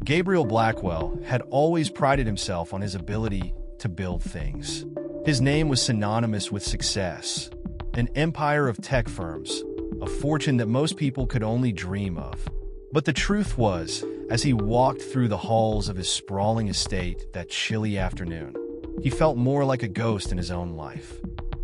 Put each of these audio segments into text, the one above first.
Gabriel Blackwell had always prided himself on his ability to build things. His name was synonymous with success, an empire of tech firms, a fortune that most people could only dream of. But the truth was, as he walked through the halls of his sprawling estate that chilly afternoon, he felt more like a ghost in his own life.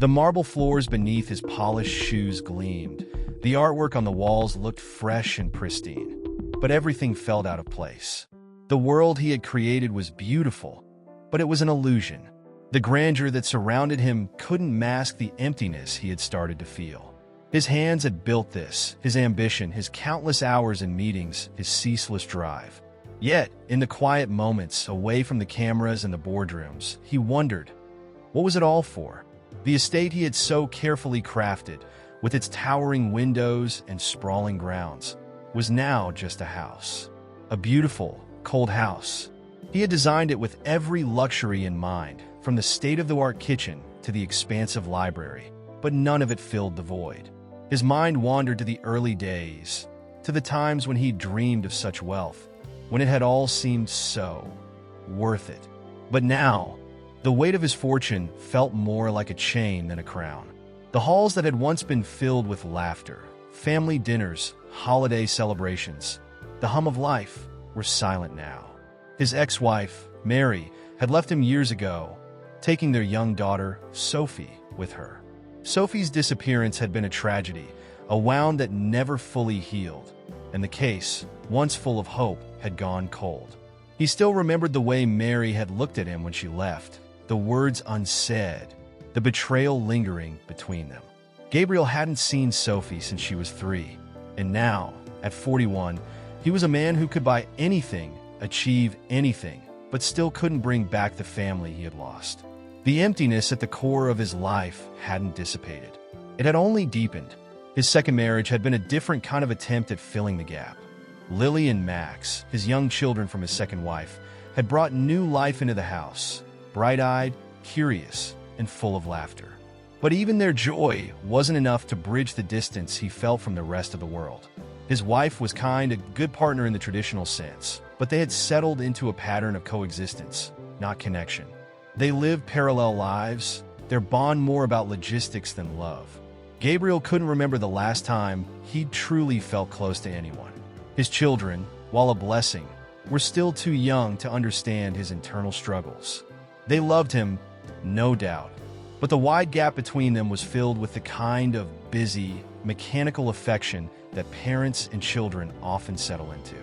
The marble floors beneath his polished shoes gleamed. The artwork on the walls looked fresh and pristine, but everything felt out of place. The world he had created was beautiful, but it was an illusion. The grandeur that surrounded him couldn't mask the emptiness he had started to feel. His hands had built this, his ambition, his countless hours in meetings, his ceaseless drive. Yet, in the quiet moments away from the cameras and the boardrooms, he wondered, what was it all for? The estate he had so carefully crafted, with its towering windows and sprawling grounds, was now just a house. A beautiful, cold house. He had designed it with every luxury in mind, from the state-of-the-art kitchen to the expansive library, but none of it filled the void. His mind wandered to the early days, to the times when he dreamed of such wealth, when it had all seemed so worth it. But now, the weight of his fortune felt more like a chain than a crown. The halls that had once been filled with laughter, family dinners, holiday celebrations, the hum of life, were silent now. His ex-wife, Mary, had left him years ago, taking their young daughter, Sophie, with her. Sophie's disappearance had been a tragedy, a wound that never fully healed, and the case, once full of hope, had gone cold. He still remembered the way Mary had looked at him when she left, the words unsaid, the betrayal lingering between them. Gabriel hadn't seen Sophie since she was 3, and now, at 41, he was a man who could buy anything, achieve anything, but still couldn't bring back the family he had lost. The emptiness at the core of his life hadn't dissipated. It had only deepened. His second marriage had been a different kind of attempt at filling the gap. Lily and Max, his young children from his second wife, had brought new life into the house, bright-eyed, curious, and full of laughter. But even their joy wasn't enough to bridge the distance he felt from the rest of the world. His wife was kind, a good partner in the traditional sense, but they had settled into a pattern of coexistence, not connection. They lived parallel lives, their bond more about logistics than love. Gabriel couldn't remember the last time he'd truly felt close to anyone. His children, while a blessing, were still too young to understand his internal struggles. They loved him, no doubt, but the wide gap between them was filled with the kind of busy, mechanical affection that parents and children often settle into.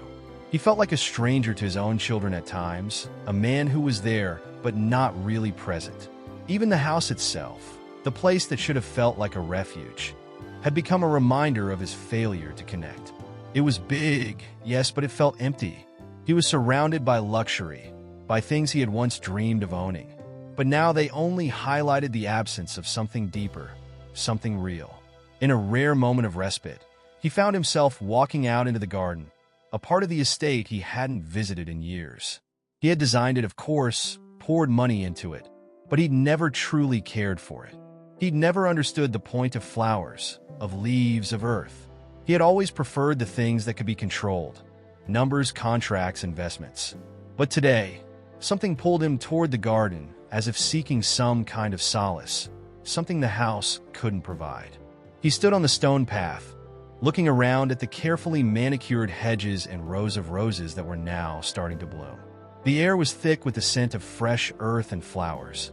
He felt like a stranger to his own children at times, a man who was there but not really present. Even the house itself, the place that should have felt like a refuge, had become a reminder of his failure to connect. It was big, yes, but it felt empty. He was surrounded by luxury, by things he had once dreamed of owning, but now they only highlighted the absence of something deeper, something real. In a rare moment of respite, he found himself walking out into the garden, a part of the estate he hadn't visited in years. He had designed it, of course, poured money into it, but he'd never truly cared for it. He'd never understood the point of flowers, of leaves, of earth. He had always preferred the things that could be controlled, numbers, contracts, investments. But today, something pulled him toward the garden, as if seeking some kind of solace, something the house couldn't provide. He stood on the stone path, looking around at the carefully manicured hedges and rows of roses that were now starting to bloom. The air was thick with the scent of fresh earth and flowers,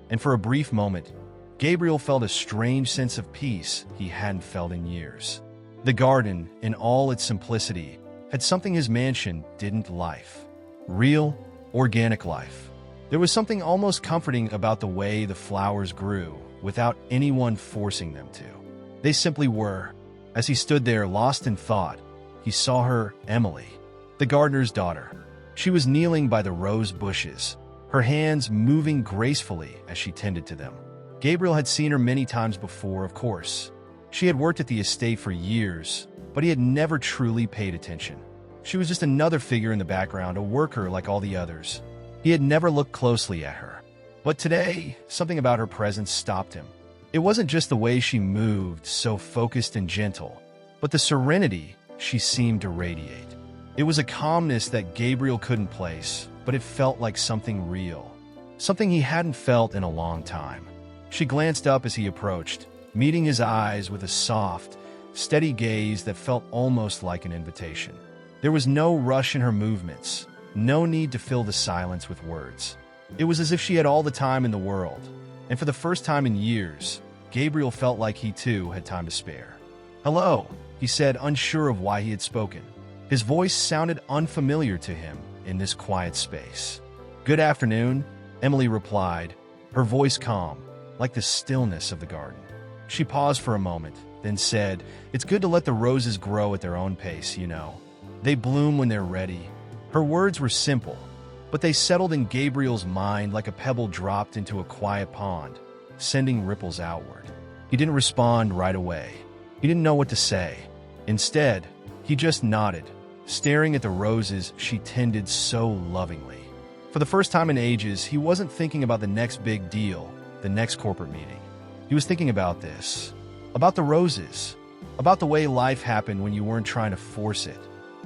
and for a brief moment, Gabriel felt a strange sense of peace he hadn't felt in years. The garden, in all its simplicity, had something his mansion didn't: life. Real, organic life. There was something almost comforting about the way the flowers grew, without anyone forcing them to. They simply were. As he stood there lost in thought, he saw her, Emily, the gardener's daughter. She was kneeling by the rose bushes, her hands moving gracefully as she tended to them. Gabriel had seen her many times before, of course. She had worked at the estate for years, but he had never truly paid attention. She was just another figure in the background, a worker like all the others. He had never looked closely at her. But today, something about her presence stopped him. It wasn't just the way she moved, so focused and gentle, but the serenity she seemed to radiate. It was a calmness that Gabriel couldn't place, but it felt like something real, something he hadn't felt in a long time. She glanced up as he approached, meeting his eyes with a soft, steady gaze that felt almost like an invitation. There was no rush in her movements, no need to fill the silence with words. It was as if she had all the time in the world, and for the first time in years, Gabriel felt like he too had time to spare. "Hello," he said, unsure of why he had spoken. His voice sounded unfamiliar to him in this quiet space. "Good afternoon," Emily replied, her voice calm, like the stillness of the garden. She paused for a moment, then said, "It's good to let the roses grow at their own pace, you know. They bloom when they're ready." Her words were simple, but they settled in Gabriel's mind like a pebble dropped into a quiet pond, sending ripples outward. He didn't respond right away. He didn't know what to say. Instead, he just nodded, staring at the roses she tended so lovingly. For the first time in ages, he wasn't thinking about the next big deal, the next corporate meeting. He was thinking about this, about the roses, about the way life happened when you weren't trying to force it.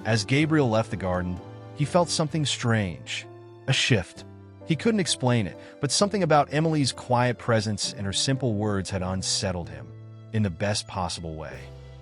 As Gabriel left the garden, he felt something strange, a shift. He couldn't explain it, but something about Emily's quiet presence and her simple words had unsettled him, in the best possible way.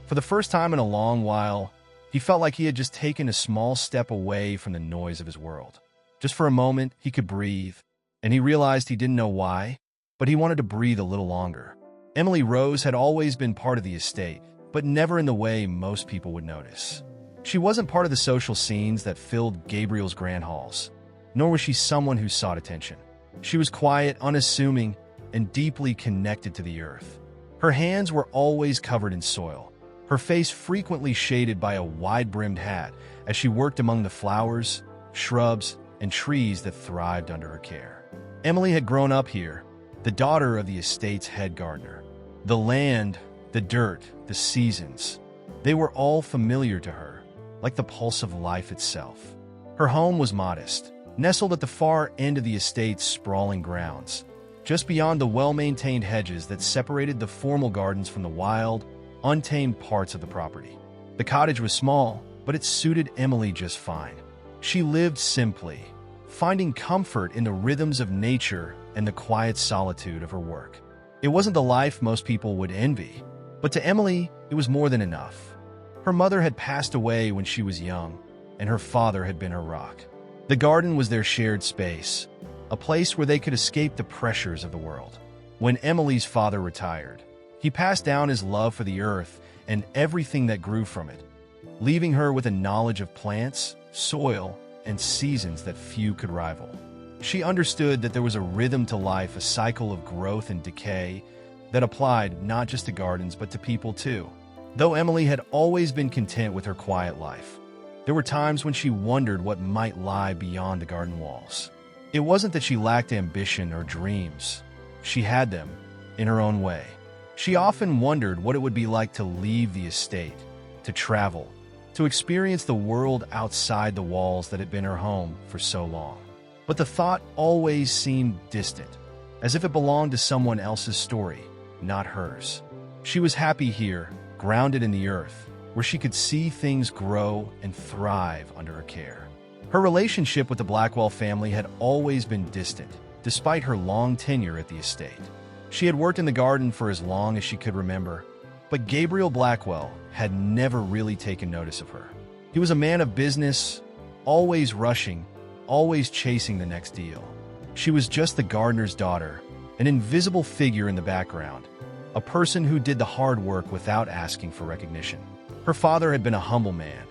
For the first time in a long while, he felt like he had just taken a small step away from the noise of his world. Just for a moment, he could breathe, and he realized he didn't know why, but he wanted to breathe a little longer. Emily Rose had always been part of the estate, but never in the way most people would notice. She wasn't part of the social scenes that filled Gabriel's grand halls, nor was she someone who sought attention. She was quiet, unassuming, and deeply connected to the earth. Her hands were always covered in soil, her face frequently shaded by a wide-brimmed hat as she worked among the flowers, shrubs, and trees that thrived under her care. Emily had grown up here, the daughter of the estate's head gardener. The land, the dirt, the seasons, they were all familiar to her, like the pulse of life itself. Her home was modest, nestled at the far end of the estate's sprawling grounds, just beyond the well-maintained hedges that separated the formal gardens from the wild, untamed parts of the property. The cottage was small, but it suited Emily just fine. She lived simply, finding comfort in the rhythms of nature and the quiet solitude of her work. It wasn't the life most people would envy, but to Emily, it was more than enough. Her mother had passed away when she was young, and her father had been her rock. The garden was their shared space, a place where they could escape the pressures of the world. When Emily's father retired, he passed down his love for the earth and everything that grew from it, leaving her with a knowledge of plants, soil, and seasons that few could rival. She understood that there was a rhythm to life, a cycle of growth and decay that applied not just to gardens but to people too. Though Emily had always been content with her quiet life, there were times when she wondered what might lie beyond the garden walls. It wasn't that she lacked ambition or dreams. She had them, in her own way. She often wondered what it would be like to leave the estate, to travel, to experience the world outside the walls that had been her home for so long. But the thought always seemed distant, as if it belonged to someone else's story, not hers. She was happy here, grounded in the earth, where she could see things grow and thrive under her care. Her relationship with the Blackwell family had always been distant, despite her long tenure at the estate. She had worked in the garden for as long as she could remember, but Gabriel Blackwell had never really taken notice of her. He was a man of business, always rushing, always chasing the next deal. She was just the gardener's daughter, an invisible figure in the background, a person who did the hard work without asking for recognition. Her father had been a humble man,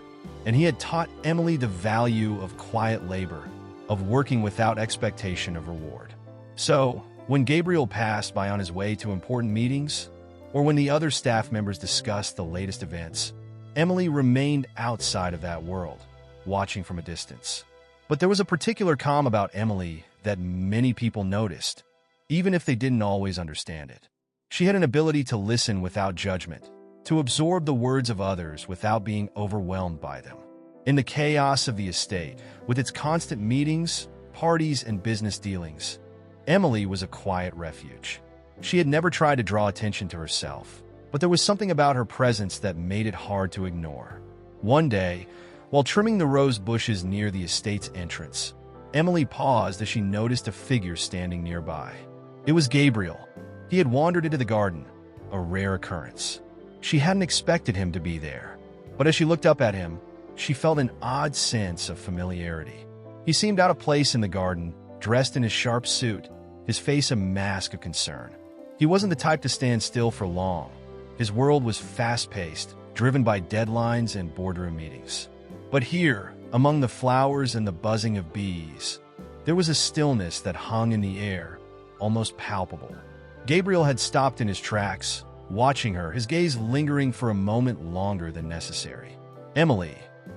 and he had taught Emily the value of quiet labor, of working without expectation of reward. So, when Gabriel passed by on his way to important meetings, or when the other staff members discussed the latest events, Emily remained outside of that world, watching from a distance. But there was a particular calm about Emily that many people noticed, even if they didn't always understand it. She had an ability to listen without judgment, to absorb the words of others without being overwhelmed by them. In the chaos of the estate, with its constant meetings, parties, and business dealings, Emily was a quiet refuge. She had never tried to draw attention to herself, but there was something about her presence that made it hard to ignore. One day, While trimming the rose bushes near the estate's entrance, Emily paused as she noticed a figure standing nearby. It was Gabriel. He had wandered into the garden, a rare occurrence. She hadn't expected him to be there, but as she looked up at him, she felt an odd sense of familiarity. He seemed out of place in the garden, dressed in his sharp suit, his face a mask of concern. He wasn't the type to stand still for long. His world was fast-paced, driven by deadlines and boardroom meetings. But here, among the flowers and the buzzing of bees, there was a stillness that hung in the air, almost palpable. Gabriel had stopped in his tracks, watching her, his gaze lingering for a moment longer than necessary. Emily,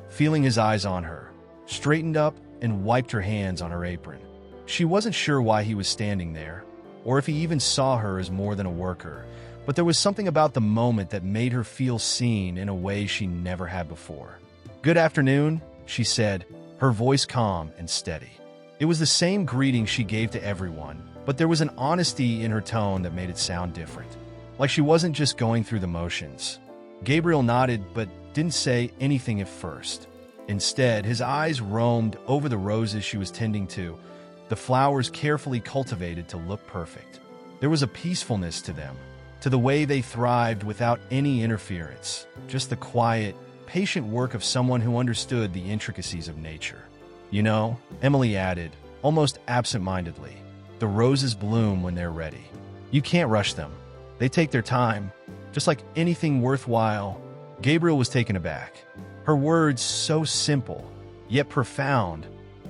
feeling his eyes on her, straightened up and wiped her hands on her apron. She wasn't sure why he was standing there, or if he even saw her as more than a worker, but there was something about the moment that made her feel seen in a way she never had before. "Good afternoon," she said, her voice calm and steady. It was the same greeting she gave to everyone, but there was an honesty in her tone that made it sound different. Like she wasn't just going through the motions. Gabriel nodded but didn't say anything at first. Instead, his eyes roamed over the roses she was tending to, the flowers carefully cultivated to look perfect. There was a peacefulness to them, to the way they thrived without any interference, just the quiet, patient work of someone who understood the intricacies of nature. "You know," Emily added, almost absent-mindedly, "the roses bloom when they're ready. You can't rush them. They take their time, just like anything worthwhile." Gabriel was taken aback. Her words, so simple, yet profound,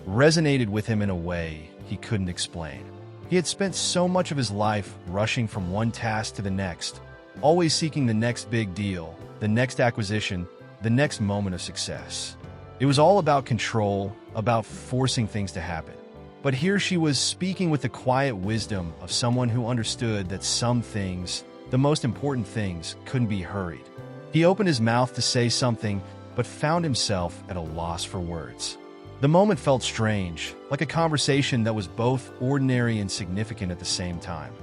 resonated with him in a way he couldn't explain. He had spent so much of his life rushing from one task to the next, always seeking the next big deal, the next acquisition, the next moment of success. It was all about control, about forcing things to happen. But here she was speaking with the quiet wisdom of someone who understood that some things, the most important things, couldn't be hurried. He opened his mouth to say something, but found himself at a loss for words. The moment felt strange, like a conversation that was both ordinary and significant at the same time.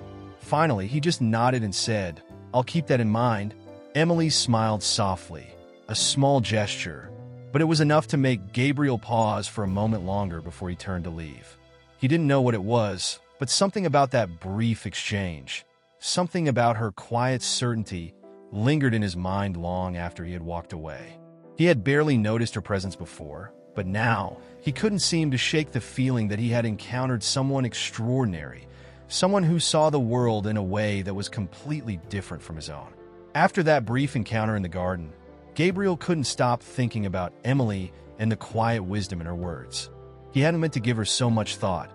Finally, he just nodded and said, "I'll keep that in mind." Emily smiled softly, a small gesture, but it was enough to make Gabriel pause for a moment longer before he turned to leave. He didn't know what it was, but something about that brief exchange, something about her quiet certainty, lingered in his mind long after he had walked away. He had barely noticed her presence before, but now he couldn't seem to shake the feeling that he had encountered someone extraordinary, someone who saw the world in a way that was completely different from his own. After that brief encounter in the garden, Gabriel couldn't stop thinking about Emily and the quiet wisdom in her words. He hadn't meant to give her so much thought.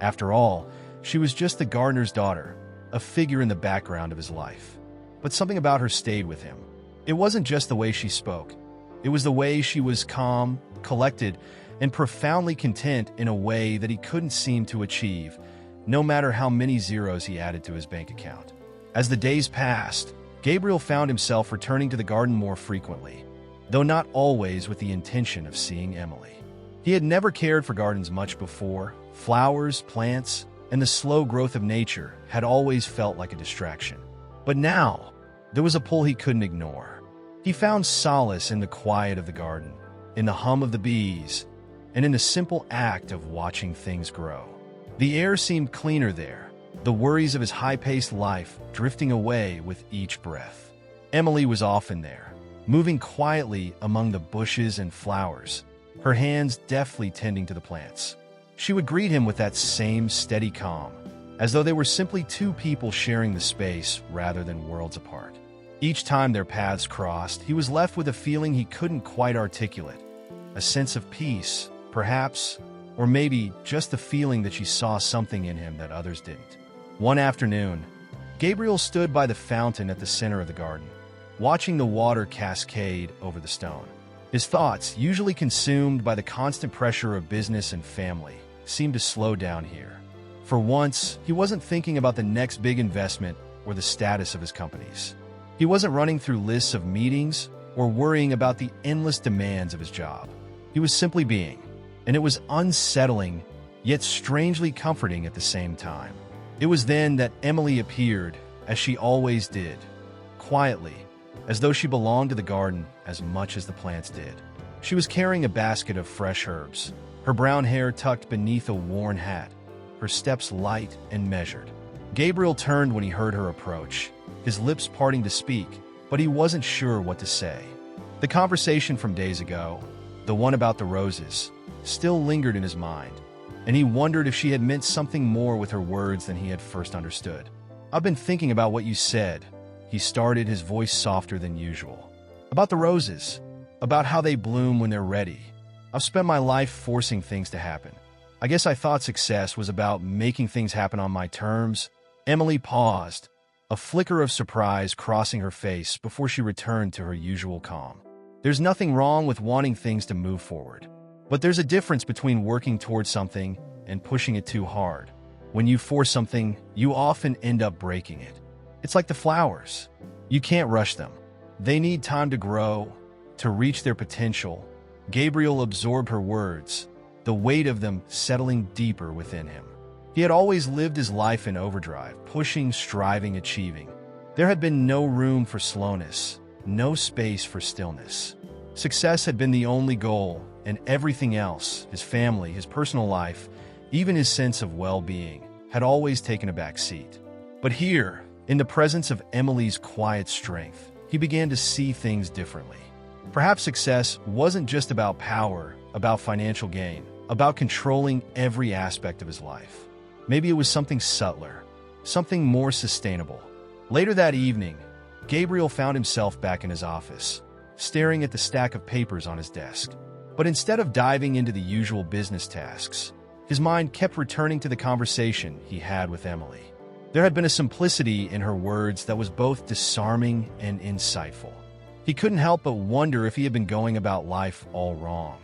After all, she was just the gardener's daughter, a figure in the background of his life. But something about her stayed with him. It wasn't just the way she spoke. It was the way she was calm, collected, and profoundly content in a way that he couldn't seem to achieve, no matter how many zeros he added to his bank account. As the days passed, Gabriel found himself returning to the garden more frequently, though not always with the intention of seeing Emily. He had never cared for gardens much before. Flowers, plants, and the slow growth of nature had always felt like a distraction. But now, there was a pull he couldn't ignore. He found solace in the quiet of the garden, in the hum of the bees, and in the simple act of watching things grow. The air seemed cleaner there, the worries of his high-paced life drifting away with each breath. Emily was often there, moving quietly among the bushes and flowers, her hands deftly tending to the plants. She would greet him with that same steady calm, as though they were simply two people sharing the space rather than worlds apart. Each time their paths crossed, he was left with a feeling he couldn't quite articulate, a sense of peace, perhaps, or maybe just the feeling that she saw something in him that others didn't. One afternoon, Gabriel stood by the fountain at the center of the garden, watching the water cascade over the stone. His thoughts, usually consumed by the constant pressure of business and family, seemed to slow down here. For once, he wasn't thinking about the next big investment or the status of his companies. He wasn't running through lists of meetings or worrying about the endless demands of his job. He was simply being, and it was unsettling, yet strangely comforting at the same time. It was then that Emily appeared, as she always did, quietly, as though she belonged to the garden as much as the plants did. She was carrying a basket of fresh herbs, her brown hair tucked beneath a worn hat, her steps light and measured. Gabriel turned when he heard her approach, his lips parting to speak, but he wasn't sure what to say. The conversation from days ago, the one about the roses, still lingered in his mind, and he wondered if she had meant something more with her words than he had first understood. "I've been thinking about what you said," he started, his voice softer than usual. "About the roses, about how they bloom when they're ready. I've spent my life forcing things to happen. I guess I thought success was about making things happen on my terms." Emily paused, a flicker of surprise crossing her face before she returned to her usual calm. "There's nothing wrong with wanting things to move forward. But there's a difference between working towards something and pushing it too hard. When you force something, you often end up breaking it. It's like the flowers. You can't rush them. They need time to grow, to reach their potential." Gabriel absorbed her words, the weight of them settling deeper within him. He had always lived his life in overdrive, pushing, striving, achieving. There had been no room for slowness, no space for stillness. Success had been the only goal, and everything else, his family, his personal life, even his sense of well-being, had always taken a back seat. But here, in the presence of Emily's quiet strength, he began to see things differently. Perhaps success wasn't just about power, about financial gain, about controlling every aspect of his life. Maybe it was something subtler, something more sustainable. Later that evening, Gabriel found himself back in his office, staring at the stack of papers on his desk. But instead of diving into the usual business tasks, his mind kept returning to the conversation he had with Emily. There had been a simplicity in her words that was both disarming and insightful. He couldn't help but wonder if he had been going about life all wrong.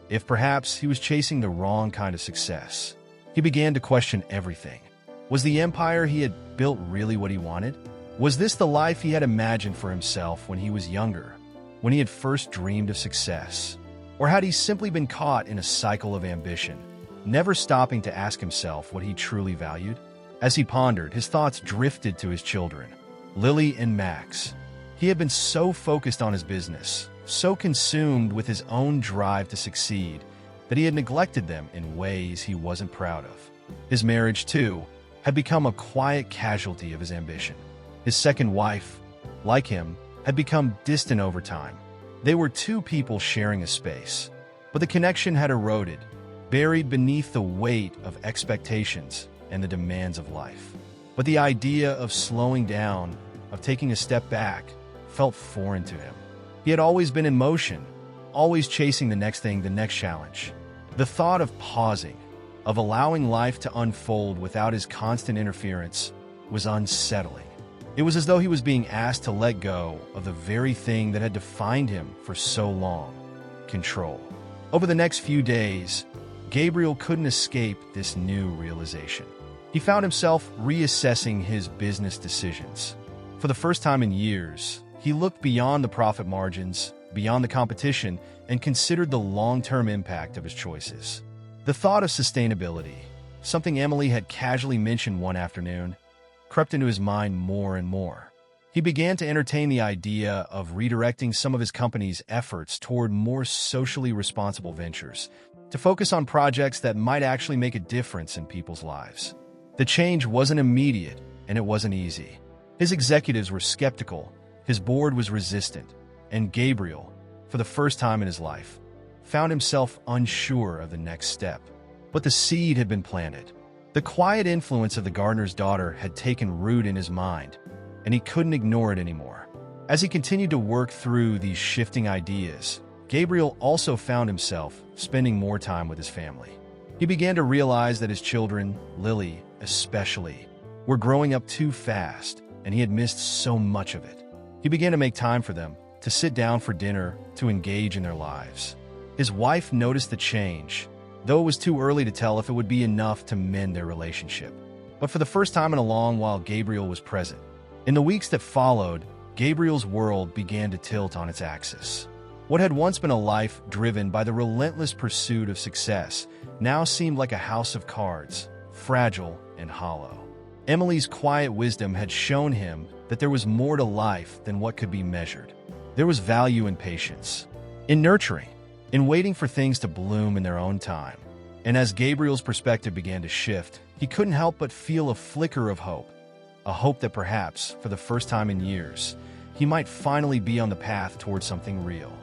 If perhaps he was chasing the wrong kind of success. He began to question everything. Was the empire he had built really what he wanted? Was this the life he had imagined for himself when he was younger, when he had first dreamed of success? Or had he simply been caught in a cycle of ambition, never stopping to ask himself what he truly valued? As he pondered, his thoughts drifted to his children, Lily and Max. He had been so focused on his business, so consumed with his own drive to succeed, that he had neglected them in ways he wasn't proud of. His marriage, too, had become a quiet casualty of his ambition. His second wife, like him, had become distant over time. They were two people sharing a space, but the connection had eroded, buried beneath the weight of expectations and the demands of life. But the idea of slowing down, of taking a step back, felt foreign to him. He had always been in motion, always chasing the next thing, the next challenge. The thought of pausing, of allowing life to unfold without his constant interference, was unsettling. It was as though he was being asked to let go of the very thing that had defined him for so long: control. Over the next few days, Gabriel couldn't escape this new realization. He found himself reassessing his business decisions. For the first time in years, he looked beyond the profit margins, beyond the competition, and considered the long-term impact of his choices. The thought of sustainability, something Emily had casually mentioned one afternoon, crept into his mind more and more. He began to entertain the idea of redirecting some of his company's efforts toward more socially responsible ventures, to focus on projects that might actually make a difference in people's lives. The change wasn't immediate, and it wasn't easy. His executives were skeptical, his board was resistant, and Gabriel, for the first time in his life, found himself unsure of the next step. But the seed had been planted. The quiet influence of the gardener's daughter had taken root in his mind, and he couldn't ignore it anymore. As he continued to work through these shifting ideas, Gabriel also found himself spending more time with his family. He began to realize that his children, Lily especially, were growing up too fast, and he had missed so much of it. He began to make time for them, to sit down for dinner, to engage in their lives. His wife noticed the change, though it was too early to tell if it would be enough to mend their relationship. But for the first time in a long while, Gabriel was present. In the weeks that followed, Gabriel's world began to tilt on its axis. What had once been a life driven by the relentless pursuit of success now seemed like a house of cards, fragile and hollow. Emily's quiet wisdom had shown him that there was more to life than what could be measured. There was value in patience, in nurturing, in waiting for things to bloom in their own time. And as Gabriel's perspective began to shift, he couldn't help but feel a flicker of hope. A hope that perhaps, for the first time in years, he might finally be on the path towards something real.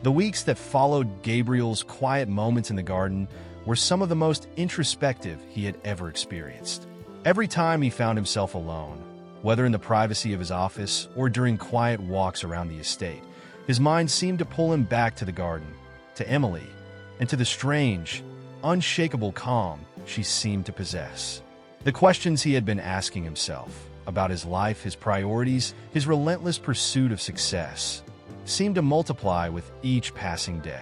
The weeks that followed Gabriel's quiet moments in the garden were some of the most introspective he had ever experienced. Every time he found himself alone, whether in the privacy of his office or during quiet walks around the estate, his mind seemed to pull him back to the garden, to Emily, and to the strange, unshakable calm she seemed to possess. The questions he had been asking himself about his life, his priorities, his relentless pursuit of success, seemed to multiply with each passing day.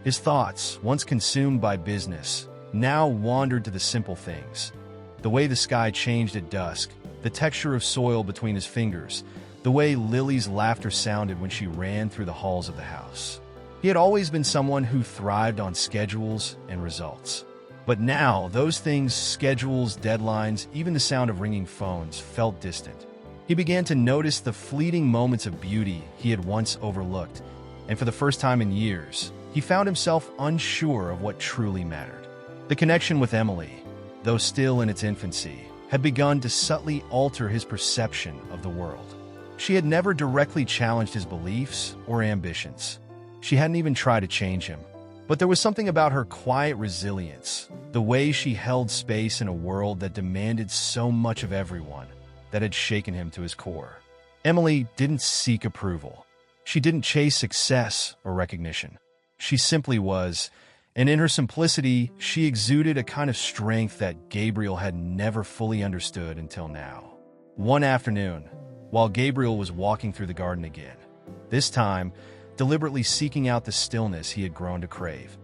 His thoughts, once consumed by business, now wandered to the simple things. The way the sky changed at dusk, the texture of soil between his fingers, the way Lily's laughter sounded when she ran through the halls of the house. He had always been someone who thrived on schedules and results. But now, those things, schedules, deadlines, even the sound of ringing phones, felt distant. He began to notice the fleeting moments of beauty he had once overlooked, and for the first time in years, he found himself unsure of what truly mattered. The connection with Emily, though still in its infancy, had begun to subtly alter his perception of the world. She had never directly challenged his beliefs or ambitions. She hadn't even tried to change him. But there was something about her quiet resilience, the way she held space in a world that demanded so much of everyone, that had shaken him to his core. Emily didn't seek approval. She didn't chase success or recognition. She simply was, and in her simplicity, she exuded a kind of strength that Gabriel had never fully understood until now. One afternoon, while Gabriel was walking through the garden again, this time, deliberately seeking out the stillness he had grown to crave,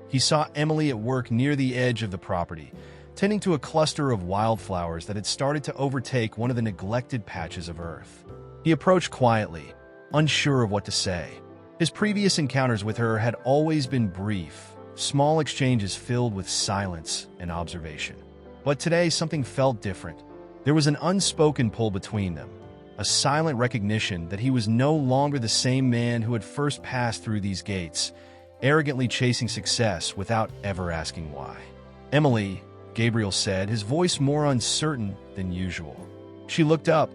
he saw Emily at work near the edge of the property, tending to a cluster of wildflowers that had started to overtake one of the neglected patches of earth. He approached quietly, unsure of what to say. His previous encounters with her had always been brief, small exchanges filled with silence and observation. But today, something felt different. There was an unspoken pull between them, a silent recognition that he was no longer the same man who had first passed through these gates, arrogantly chasing success without ever asking why. "Emily," Gabriel said, his voice more uncertain than usual. She looked up,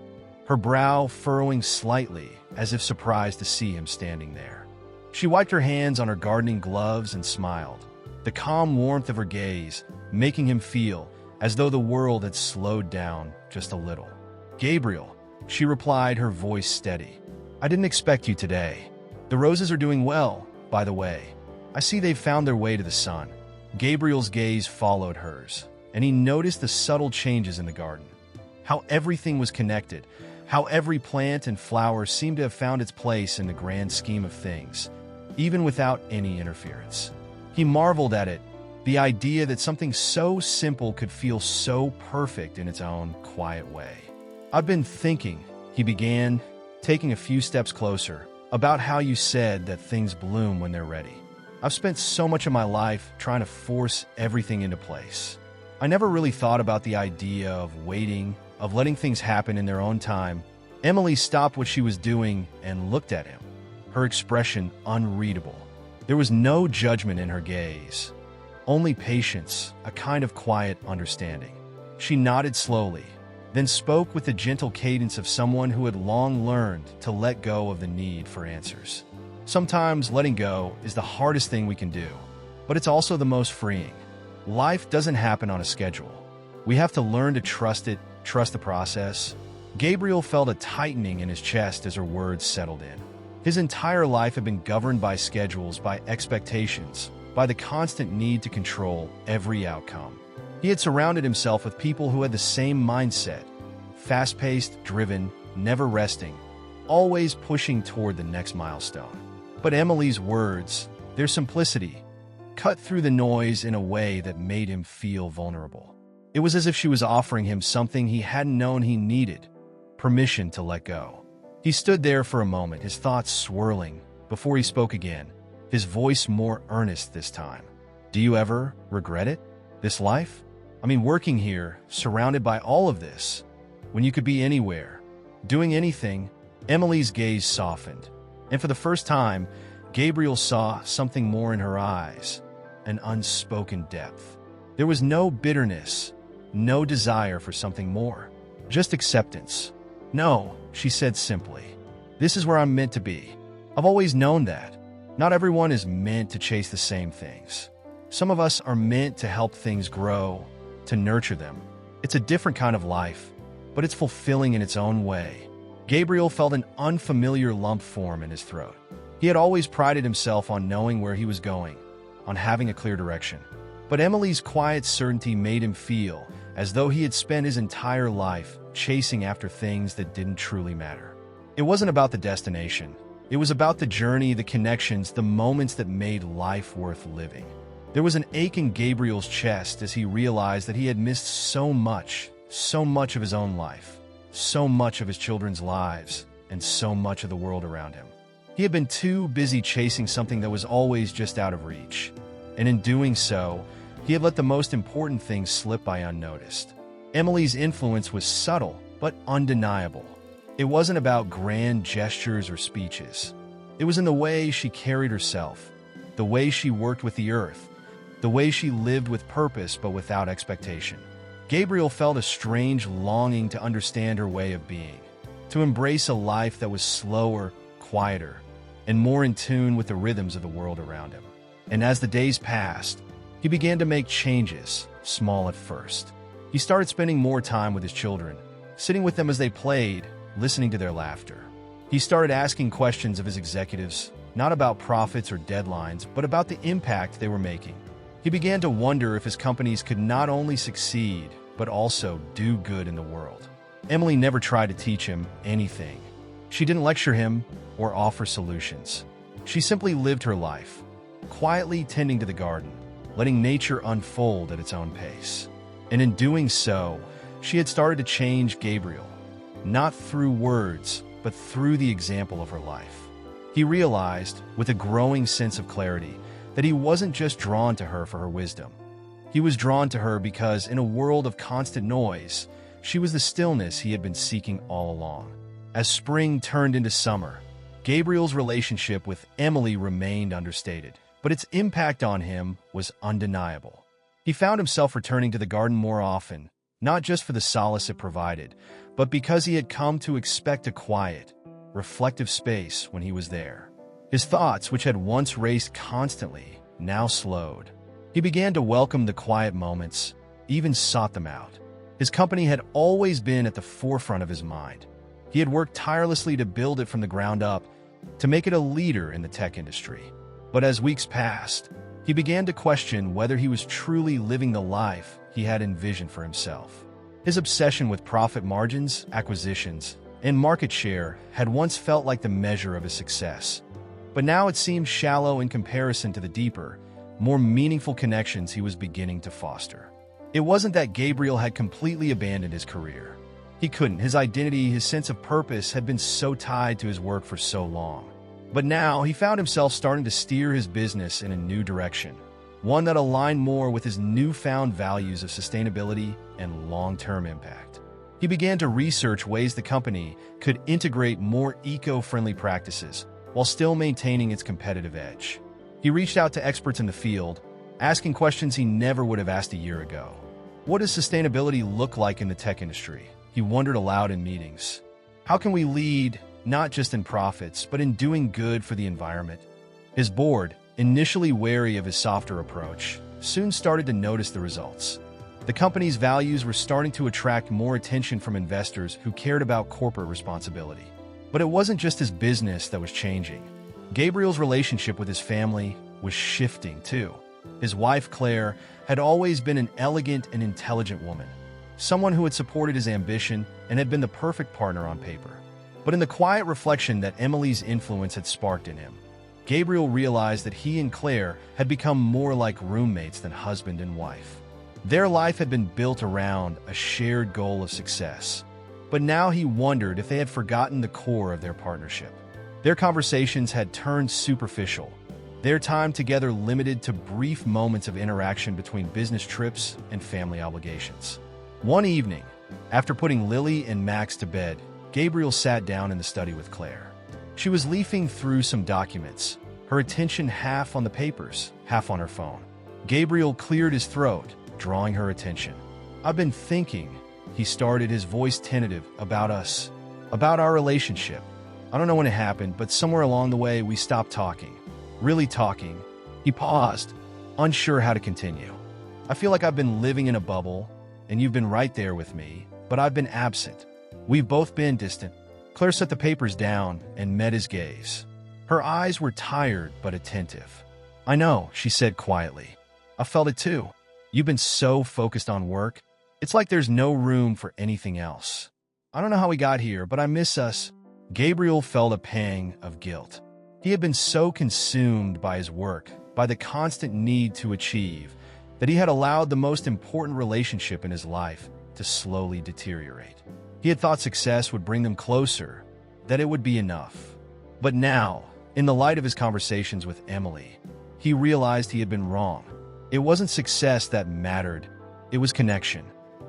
her brow furrowing slightly, as if surprised to see him standing there. She wiped her hands on her gardening gloves and smiled, the calm warmth of her gaze making him feel as though the world had slowed down just a little. "Gabriel," she replied, her voice steady, "I didn't expect you today. The roses are doing well, by the way. I see they've found their way to the sun." Gabriel's gaze followed hers, and he noticed the subtle changes in the garden. How everything was connected, how every plant and flower seemed to have found its place in the grand scheme of things, even without any interference. He marveled at it, the idea that something so simple could feel so perfect in its own quiet way. "I've been thinking," he began, taking a few steps closer, "about how you said that things bloom when they're ready. I've spent so much of my life trying to force everything into place. I never really thought about the idea of waiting, of letting things happen in their own time." Emily stopped what she was doing and looked at him, her expression unreadable. There was no judgment in her gaze, only patience, a kind of quiet understanding. She nodded slowly, then spoke with the gentle cadence of someone who had long learned to let go of the need for answers. "Sometimes letting go is the hardest thing we can do, but it's also the most freeing. Life doesn't happen on a schedule. We have to learn to trust it, trust the process." Gabriel felt a tightening in his chest as her words settled in. His entire life had been governed by schedules, by expectations, by the constant need to control every outcome. He had surrounded himself with people who had the same mindset, fast-paced, driven, never resting, always pushing toward the next milestone. But Emily's words, their simplicity, cut through the noise in a way that made him feel vulnerable. It was as if she was offering him something he hadn't known he needed, permission to let go. He stood there for a moment, his thoughts swirling, before he spoke again, his voice more earnest this time. "Do you ever regret it? This life? I mean, working here, surrounded by all of this, when you could be anywhere, doing anything?" Emily's gaze softened, and for the first time, Gabriel saw something more in her eyes, an unspoken depth. There was no bitterness, no desire for something more, just acceptance. "No," she said simply. "This is where I'm meant to be. I've always known that. Not everyone is meant to chase the same things. Some of us are meant to help things grow, to nurture them. It's a different kind of life, but it's fulfilling in its own way." Gabriel felt an unfamiliar lump form in his throat. He had always prided himself on knowing where he was going, on having a clear direction. But Emily's quiet certainty made him feel as though he had spent his entire life chasing after things that didn't truly matter. It wasn't about the destination. It was about the journey, the connections, the moments that made life worth living. There was an ache in Gabriel's chest as he realized that he had missed so much of his own life, so much of his children's lives, and so much of the world around him. He had been too busy chasing something that was always just out of reach. And in doing so, he had let the most important things slip by unnoticed. Emily's influence was subtle, but undeniable. It wasn't about grand gestures or speeches. It was in the way she carried herself, the way she worked with the earth, the way she lived with purpose but without expectation. Gabriel felt a strange longing to understand her way of being, to embrace a life that was slower, quieter, and more in tune with the rhythms of the world around him. And as the days passed, he began to make changes, small at first. He started spending more time with his children, sitting with them as they played, listening to their laughter. He started asking questions of his executives, not about profits or deadlines, but about the impact they were making. He began to wonder if his companies could not only succeed, but also do good in the world. Emily never tried to teach him anything. She didn't lecture him or offer solutions. She simply lived her life, quietly tending to the garden, letting nature unfold at its own pace. And in doing so, she had started to change Gabriel, not through words, but through the example of her life. He realized, with a growing sense of clarity, that he wasn't just drawn to her for her wisdom. He was drawn to her because, in a world of constant noise, she was the stillness he had been seeking all along. As spring turned into summer, Gabriel's relationship with Emily remained understated, but its impact on him was undeniable. He found himself returning to the garden more often, not just for the solace it provided, but because he had come to expect a quiet, reflective space when he was there. His thoughts, which had once raced constantly, now slowed. He began to welcome the quiet moments, even sought them out. His company had always been at the forefront of his mind. He had worked tirelessly to build it from the ground up, to make it a leader in the tech industry. But as weeks passed, he began to question whether he was truly living the life he had envisioned for himself. His obsession with profit margins, acquisitions, and market share had once felt like the measure of his success. But now it seemed shallow in comparison to the deeper, more meaningful connections he was beginning to foster. It wasn't that Gabriel had completely abandoned his career. He couldn't. His identity, his sense of purpose had been so tied to his work for so long. But now he found himself starting to steer his business in a new direction, one that aligned more with his newfound values of sustainability and long-term impact. He began to research ways the company could integrate more eco-friendly practices while still maintaining its competitive edge. He reached out to experts in the field, asking questions he never would have asked a year ago. What does sustainability look like in the tech industry? He wondered aloud in meetings. How can we lead, not just in profits, but in doing good for the environment? His board, initially wary of his softer approach, soon started to notice the results. The company's values were starting to attract more attention from investors who cared about corporate responsibility. But it wasn't just his business that was changing. Gabriel's relationship with his family was shifting too. His wife, Claire, had always been an elegant and intelligent woman, someone who had supported his ambition and had been the perfect partner on paper. But in the quiet reflection that Emily's influence had sparked in him, Gabriel realized that he and Claire had become more like roommates than husband and wife. Their life had been built around a shared goal of success. But now he wondered if they had forgotten the core of their partnership. Their conversations had turned superficial, their time together limited to brief moments of interaction between business trips and family obligations. One evening, after putting Lily and Max to bed, Gabriel sat down in the study with Claire. She was leafing through some documents, her attention half on the papers, half on her phone. Gabriel cleared his throat, drawing her attention. "I've been thinking," he started, his voice tentative, "about us, about our relationship. I don't know when it happened, but somewhere along the way we stopped talking. Really talking." He paused, unsure how to continue. "I feel like I've been living in a bubble, and you've been right there with me, but I've been absent. We've both been distant." Claire set the papers down and met his gaze. Her eyes were tired but attentive. "I know," she said quietly. "I felt it too. You've been so focused on work. It's like there's no room for anything else. I don't know how we got here, but I miss us." Gabriel felt a pang of guilt. He had been so consumed by his work, by the constant need to achieve, that he had allowed the most important relationship in his life to slowly deteriorate. He had thought success would bring them closer, that it would be enough. But now, in the light of his conversations with Emily, he realized he had been wrong. It wasn't success that mattered, it was connection.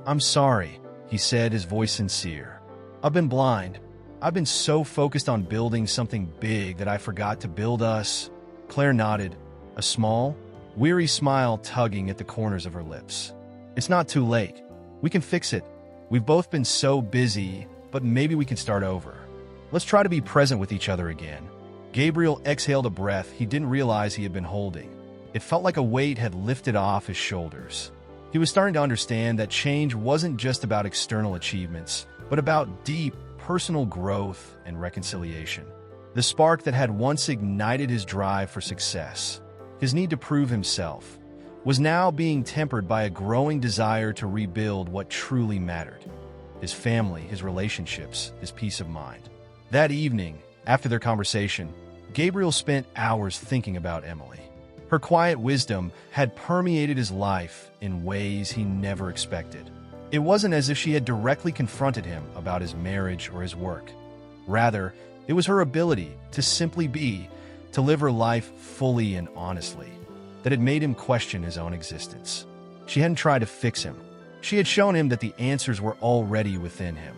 "I'm sorry," he said, his voice sincere. "I've been blind. I've been so focused on building something big that I forgot to build us." Claire nodded, a small, weary smile tugging at the corners of her lips. "It's not too late. We can fix it. We've both been so busy, but maybe we can start over. Let's try to be present with each other again." Gabriel exhaled a breath he didn't realize he had been holding. It felt like a weight had lifted off his shoulders. He was starting to understand that change wasn't just about external achievements, but about deep, personal growth and reconciliation. The spark that had once ignited his drive for success, his need to prove himself, was now being tempered by a growing desire to rebuild what truly mattered: his family, his relationships, his peace of mind. That evening, after their conversation, Gabriel spent hours thinking about Emily. Her quiet wisdom had permeated his life in ways he never expected. It wasn't as if she had directly confronted him about his marriage or his work. Rather, it was her ability to simply be, to live her life fully and honestly, that had made him question his own existence. She hadn't tried to fix him. She had shown him that the answers were already within him,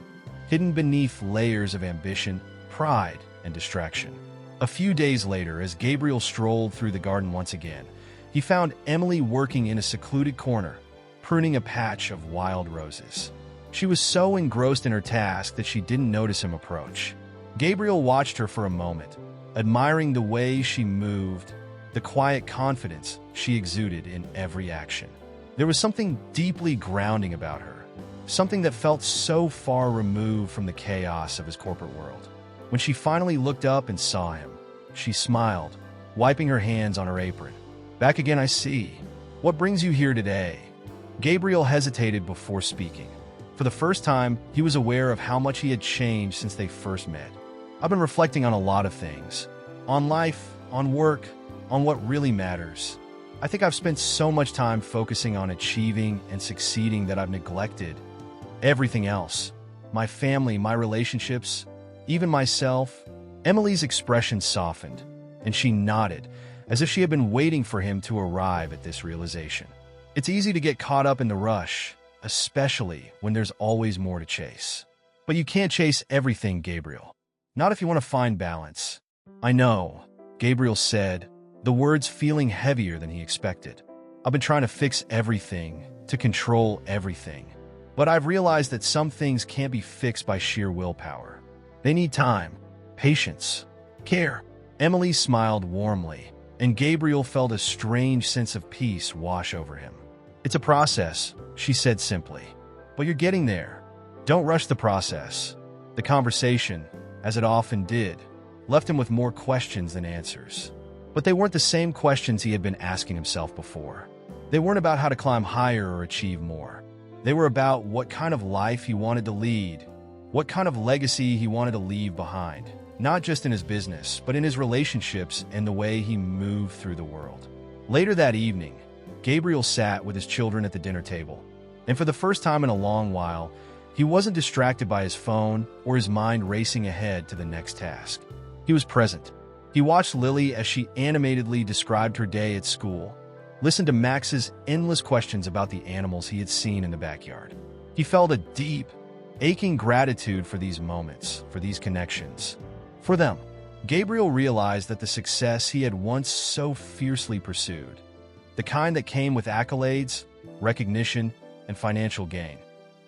hidden beneath layers of ambition, pride, and distraction. A few days later, as Gabriel strolled through the garden once again, he found Emily working in a secluded corner, pruning a patch of wild roses. She was so engrossed in her task that she didn't notice him approach. Gabriel watched her for a moment, admiring the way she moved, the quiet confidence she exuded in every action. There was something deeply grounding about her, something that felt so far removed from the chaos of his corporate world. When she finally looked up and saw him, she smiled, wiping her hands on her apron. "Back again, I see. What brings you here today?" Gabriel hesitated before speaking. For the first time, he was aware of how much he had changed since they first met. "I've been reflecting on a lot of things. On life, on work, on what really matters. I think I've spent so much time focusing on achieving and succeeding that I've neglected everything else. My family, my relationships, even myself." Emily's expression softened, and she nodded, as if she had been waiting for him to arrive at this realization. It's easy to get caught up in the rush, especially when there's always more to chase. But you can't chase everything, Gabriel. Not if you want to find balance. "I know," Gabriel said, the words feeling heavier than he expected. "I've been trying to fix everything, to control everything. But I've realized that some things can't be fixed by sheer willpower. They need time, patience, care." Emily smiled warmly, and Gabriel felt a strange sense of peace wash over him. "It's a process," she said simply. "But you're getting there. Don't rush the process." The conversation, as it often did, left him with more questions than answers. But they weren't the same questions he had been asking himself before. They weren't about how to climb higher or achieve more. They were about what kind of life he wanted to lead, what kind of legacy he wanted to leave behind, not just in his business, but in his relationships and the way he moved through the world. Later that evening, Gabriel sat with his children at the dinner table, and for the first time in a long while, he wasn't distracted by his phone or his mind racing ahead to the next task. He was present. He watched Lily as she animatedly described her day at school, listened to Max's endless questions about the animals he had seen in the backyard. He felt a deep, aching gratitude for these moments, for these connections, for them. Gabriel realized that the success he had once so fiercely pursued, the kind that came with accolades, recognition, and financial gain,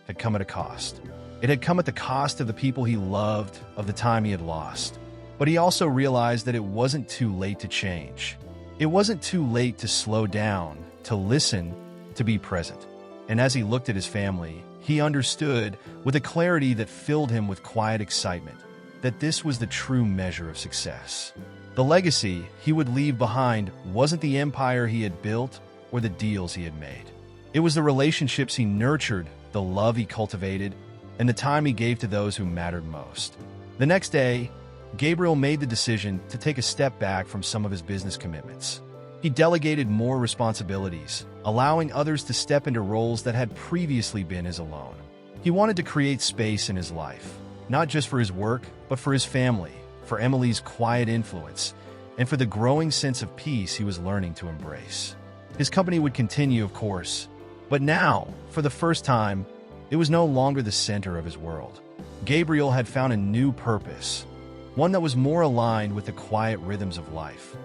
had come at a cost. It had come at the cost of the people he loved, of the time he had lost. But he also realized that it wasn't too late to change. It wasn't too late to slow down, to listen, to be present. And as he looked at his family, he understood, with a clarity that filled him with quiet excitement, that this was the true measure of success. The legacy he would leave behind wasn't the empire he had built or the deals he had made. It was the relationships he nurtured, the love he cultivated, and the time he gave to those who mattered most. The next day, Gabriel made the decision to take a step back from some of his business commitments. He delegated more responsibilities, allowing others to step into roles that had previously been his alone. He wanted to create space in his life, not just for his work, but for his family, for Emily's quiet influence, and for the growing sense of peace he was learning to embrace. His company would continue, of course, but now, for the first time, it was no longer the center of his world. Gabriel had found a new purpose, one that was more aligned with the quiet rhythms of life,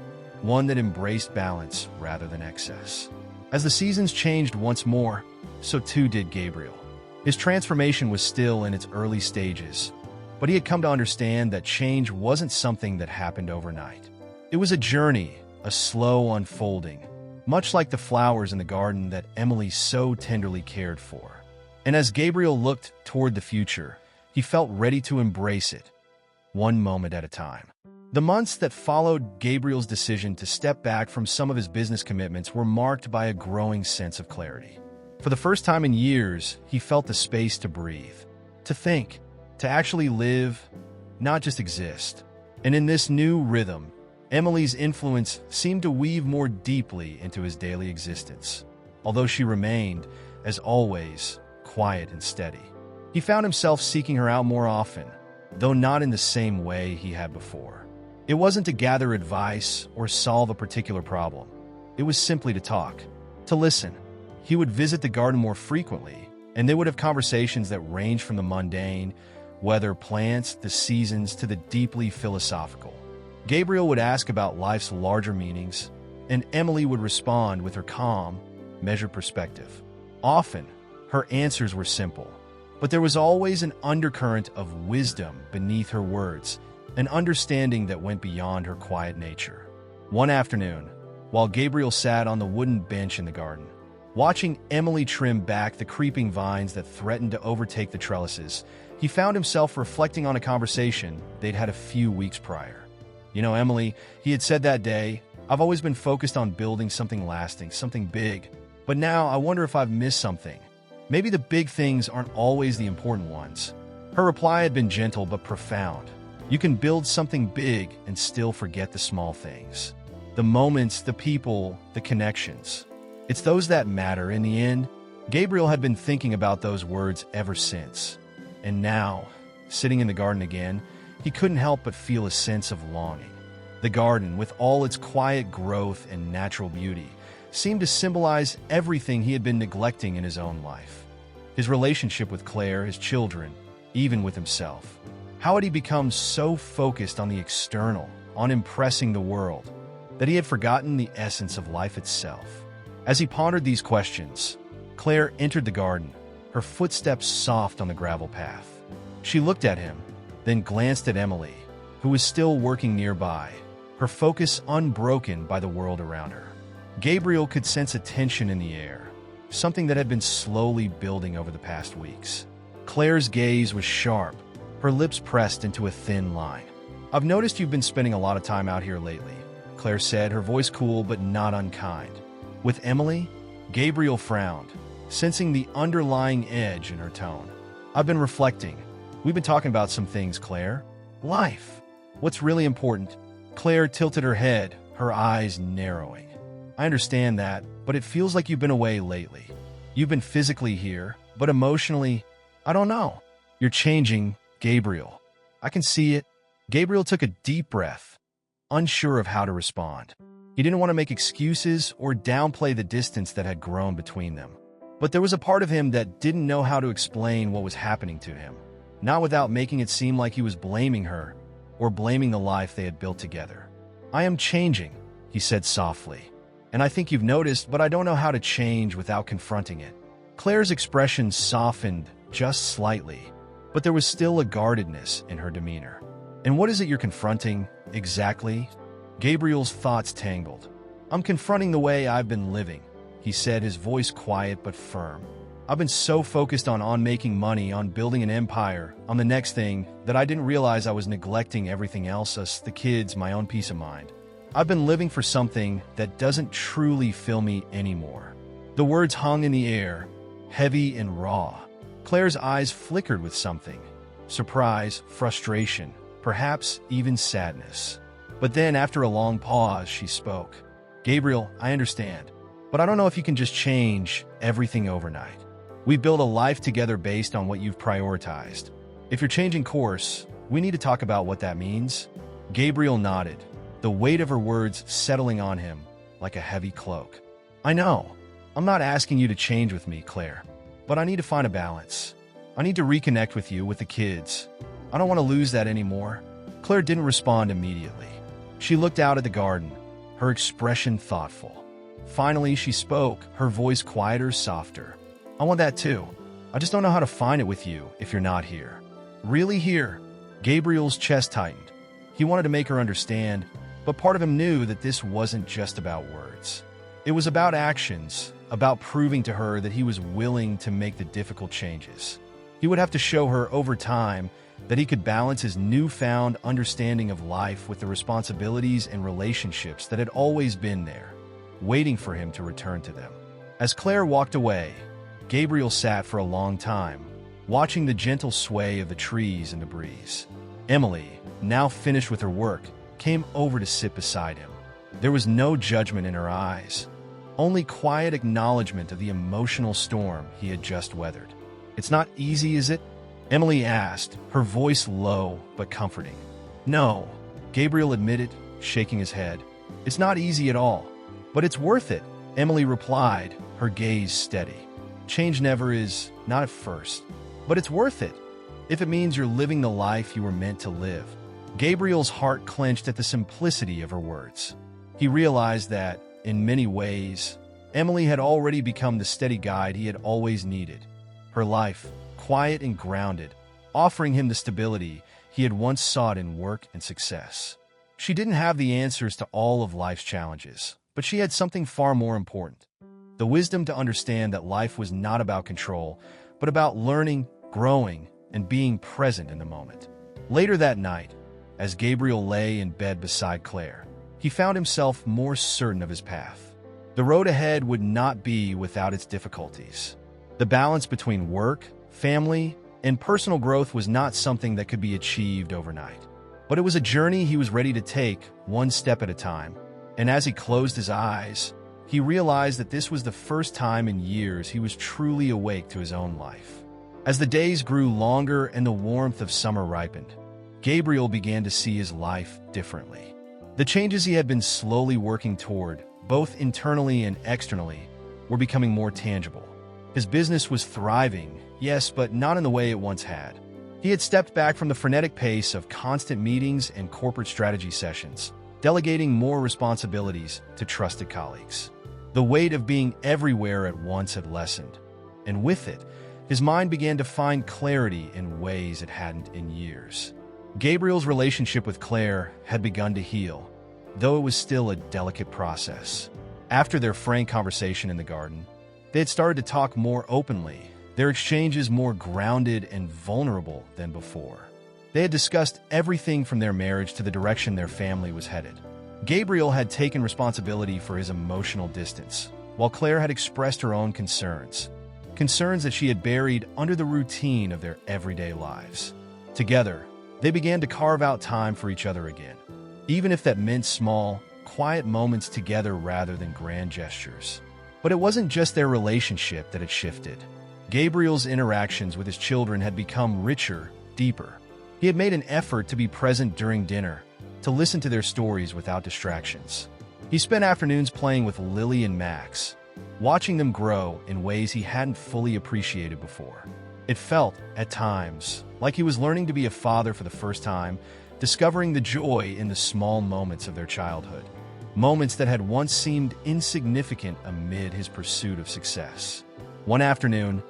one that embraced balance rather than excess. As the seasons changed once more, so too did Gabriel. His transformation was still in its early stages, but he had come to understand that change wasn't something that happened overnight. It was a journey, a slow unfolding, much like the flowers in the garden that Emily so tenderly cared for. And as Gabriel looked toward the future, he felt ready to embrace it, one moment at a time. The months that followed Gabriel's decision to step back from some of his business commitments were marked by a growing sense of clarity. For the first time in years, he felt the space to breathe, to think, to actually live, not just exist. And in this new rhythm, Emily's influence seemed to weave more deeply into his daily existence, although she remained, as always, quiet and steady. He found himself seeking her out more often, though not in the same way he had before. It wasn't to gather advice or solve a particular problem. It was simply to talk, to listen. He would visit the garden more frequently, and they would have conversations that ranged from the mundane, whether plants, the seasons, to the deeply philosophical. Gabriel would ask about life's larger meanings, and Emily would respond with her calm, measured perspective. Often, her answers were simple, but there was always an undercurrent of wisdom beneath her words, an understanding that went beyond her quiet nature. One afternoon, while Gabriel sat on the wooden bench in the garden, watching Emily trim back the creeping vines that threatened to overtake the trellises, he found himself reflecting on a conversation they'd had a few weeks prior. "You know, Emily," he had said that day, "I've always been focused on building something lasting, something big. But now I wonder if I've missed something. Maybe the big things aren't always the important ones." Her reply had been gentle but profound. You can build something big and still forget the small things. The moments, the people, the connections. It's those that matter in the end. Gabriel had been thinking about those words ever since. And now, sitting in the garden again, he couldn't help but feel a sense of longing. The garden, with all its quiet growth and natural beauty, seemed to symbolize everything he had been neglecting in his own life. His relationship with Claire, his children, even with himself. How had he become so focused on the external, on impressing the world, that he had forgotten the essence of life itself? As he pondered these questions, Claire entered the garden, her footsteps soft on the gravel path. She looked at him, then glanced at Emily, who was still working nearby, her focus unbroken by the world around her. Gabriel could sense a tension in the air, something that had been slowly building over the past weeks. Claire's gaze was sharp, her lips pressed into a thin line. "I've noticed you've been spending a lot of time out here lately," Claire said, her voice cool but not unkind. With Emily, Gabriel frowned, sensing the underlying edge in her tone. "I've been reflecting. We've been talking about some things, Claire. Life. What's really important." Claire tilted her head, her eyes narrowing. "I understand that, but it feels like you've been away lately. You've been physically here, but emotionally, I don't know. You're changing, Gabriel. I can see it." Gabriel took a deep breath, unsure of how to respond. He didn't want to make excuses or downplay the distance that had grown between them. But there was a part of him that didn't know how to explain what was happening to him. Not without making it seem like he was blaming her, or blaming the life they had built together. "I am changing," he said softly. "And I think you've noticed, but I don't know how to change without confronting it." Claire's expression softened just slightly, but there was still a guardedness in her demeanor. "And what is it you're confronting, exactly?" Gabriel's thoughts tangled. "I'm confronting the way I've been living," he said, his voice quiet but firm. "I've been so focused on making money, on building an empire, on the next thing, that I didn't realize I was neglecting everything else, us, the kids, my own peace of mind. I've been living for something that doesn't truly fill me anymore." The words hung in the air, heavy and raw. Claire's eyes flickered with something: surprise, frustration, perhaps even sadness. But then, after a long pause, she spoke. "Gabriel, I understand, but I don't know if you can just change everything overnight. We've built a life together based on what you've prioritized. If you're changing course, we need to talk about what that means." Gabriel nodded, the weight of her words settling on him like a heavy cloak. "I know. I'm not asking you to change with me, Claire, but I need to find a balance. I need to reconnect with you, with the kids. I don't want to lose that anymore." Claire didn't respond immediately. She looked out at the garden, her expression thoughtful. Finally, she spoke, her voice quieter, softer. "I want that too. I just don't know how to find it with you if you're not here." "Really here?" Gabriel's chest tightened. He wanted to make her understand, but part of him knew that this wasn't just about words. It was about actions, about proving to her that he was willing to make the difficult changes. He would have to show her over time that he could balance his newfound understanding of life with the responsibilities and relationships that had always been there, waiting for him to return to them. As Claire walked away, Gabriel sat for a long time, watching the gentle sway of the trees in the breeze. Emily, now finished with her work, came over to sit beside him. There was no judgment in her eyes, only quiet acknowledgement of the emotional storm he had just weathered. "It's not easy, is it?" Emily asked, her voice low but comforting. "No," Gabriel admitted, shaking his head. "It's not easy at all, but it's worth it," Emily replied, her gaze steady. "Change never is, not at first, but it's worth it, if it means you're living the life you were meant to live." Gabriel's heart clenched at the simplicity of her words. He realized that, in many ways, Emily had already become the steady guide he had always needed. Her life, quiet and grounded, offering him the stability he had once sought in work and success. She didn't have the answers to all of life's challenges, but she had something far more important: the wisdom to understand that life was not about control, but about learning, growing, and being present in the moment. Later that night, as Gabriel lay in bed beside Claire, he found himself more certain of his path. The road ahead would not be without its difficulties. The balance between work, family, and personal growth was not something that could be achieved overnight. But it was a journey he was ready to take, one step at a time. And as he closed his eyes, he realized that this was the first time in years he was truly awake to his own life. As the days grew longer and the warmth of summer ripened, Gabriel began to see his life differently. The changes he had been slowly working toward, both internally and externally, were becoming more tangible. His business was thriving, yes, but not in the way it once had. He had stepped back from the frenetic pace of constant meetings and corporate strategy sessions, delegating more responsibilities to trusted colleagues. The weight of being everywhere at once had lessened, and with it, his mind began to find clarity in ways it hadn't in years. Gabriel's relationship with Claire had begun to heal, though it was still a delicate process. After their frank conversation in the garden, they had started to talk more openly, their exchanges more grounded and vulnerable than before. They had discussed everything from their marriage to the direction their family was headed. Gabriel had taken responsibility for his emotional distance, while Claire had expressed her own concerns that she had buried under the routine of their everyday lives. Together, they began to carve out time for each other again, even if that meant small, quiet moments together rather than grand gestures. But it wasn't just their relationship that had shifted. Gabriel's interactions with his children had become richer, deeper. He had made an effort to be present during dinner, to listen to their stories without distractions. He spent afternoons playing with Lily and Max, watching them grow in ways he hadn't fully appreciated before. It felt, at times, like he was learning to be a father for the first time, discovering the joy in the small moments of their childhood, moments that had once seemed insignificant amid his pursuit of success. One afternoon,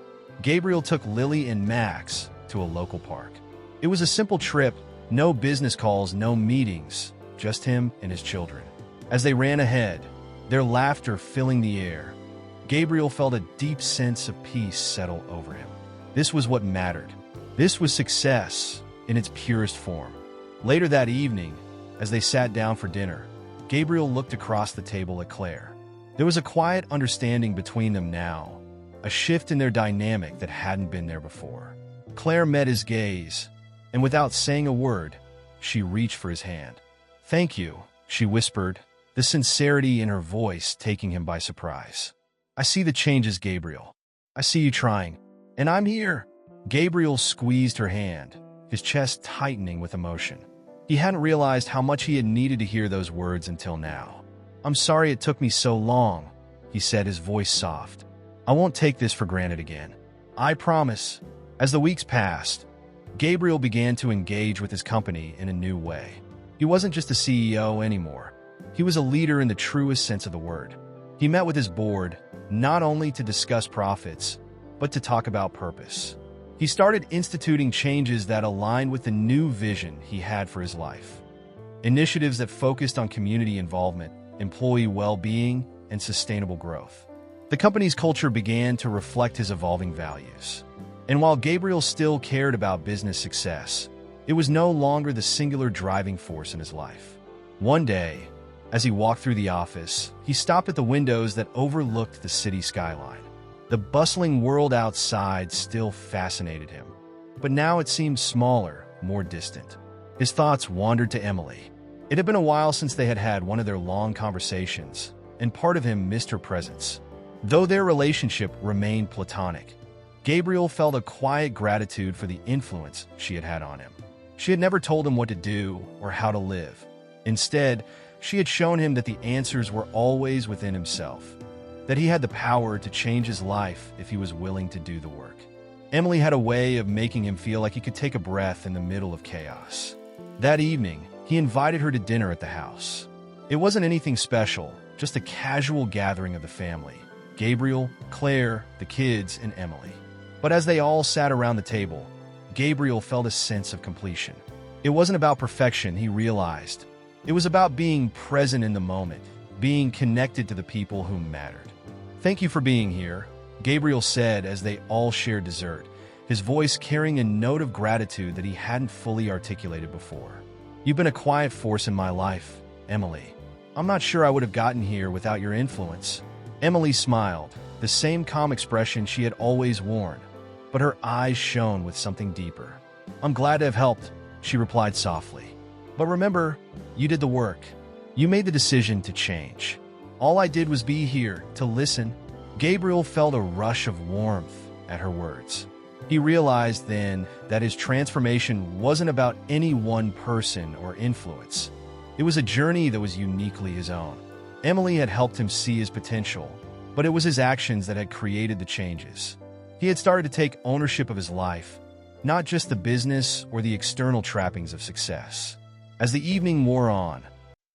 Gabriel took Lily and Max to a local park. It was a simple trip, no business calls, no meetings, just him and his children. As they ran ahead, their laughter filling the air, Gabriel felt a deep sense of peace settle over him. This was what mattered. This was success in its purest form. Later that evening, as they sat down for dinner, Gabriel looked across the table at Claire. There was a quiet understanding between them now, a shift in their dynamic that hadn't been there before. Claire met his gaze, and without saying a word, she reached for his hand. "Thank you," she whispered, the sincerity in her voice taking him by surprise. "I see the changes, Gabriel. I see you trying, and I'm here." Gabriel squeezed her hand, his chest tightening with emotion. He hadn't realized how much he had needed to hear those words until now. "I'm sorry it took me so long," he said, his voice soft. "I won't take this for granted again. I promise." As the weeks passed, Gabriel began to engage with his company in a new way. He wasn't just a CEO anymore. He was a leader in the truest sense of the word. He met with his board, not only to discuss profits, but to talk about purpose. He started instituting changes that aligned with the new vision he had for his life. Initiatives that focused on community involvement, employee well-being, and sustainable growth. The company's culture began to reflect his evolving values. And while Gabriel still cared about business success, it was no longer the singular driving force in his life. One day, as he walked through the office, he stopped at the windows that overlooked the city skyline. The bustling world outside still fascinated him, but now it seemed smaller, more distant. His thoughts wandered to Emily. It had been a while since they had had one of their long conversations, and part of him missed her presence. Though their relationship remained platonic, Gabriel felt a quiet gratitude for the influence she had had on him. She had never told him what to do or how to live. Instead, she had shown him that the answers were always within himself, that he had the power to change his life if he was willing to do the work. Emily had a way of making him feel like he could take a breath in the middle of chaos. That evening, he invited her to dinner at the house. It wasn't anything special, just a casual gathering of the family: Gabriel, Claire, the kids, and Emily. But as they all sat around the table, Gabriel felt a sense of completion. It wasn't about perfection, he realized. It was about being present in the moment, being connected to the people who mattered. "Thank you for being here," Gabriel said as they all shared dessert, his voice carrying a note of gratitude that he hadn't fully articulated before. "You've been a quiet force in my life, Emily. I'm not sure I would have gotten here without your influence." Emily smiled, the same calm expression she had always worn, but her eyes shone with something deeper. "I'm glad to have helped," she replied softly. "But remember, you did the work. You made the decision to change. All I did was be here to listen." Gabriel felt a rush of warmth at her words. He realized then that his transformation wasn't about any one person or influence. It was a journey that was uniquely his own. Emily had helped him see his potential, but it was his actions that had created the changes. He had started to take ownership of his life, not just the business or the external trappings of success. As the evening wore on,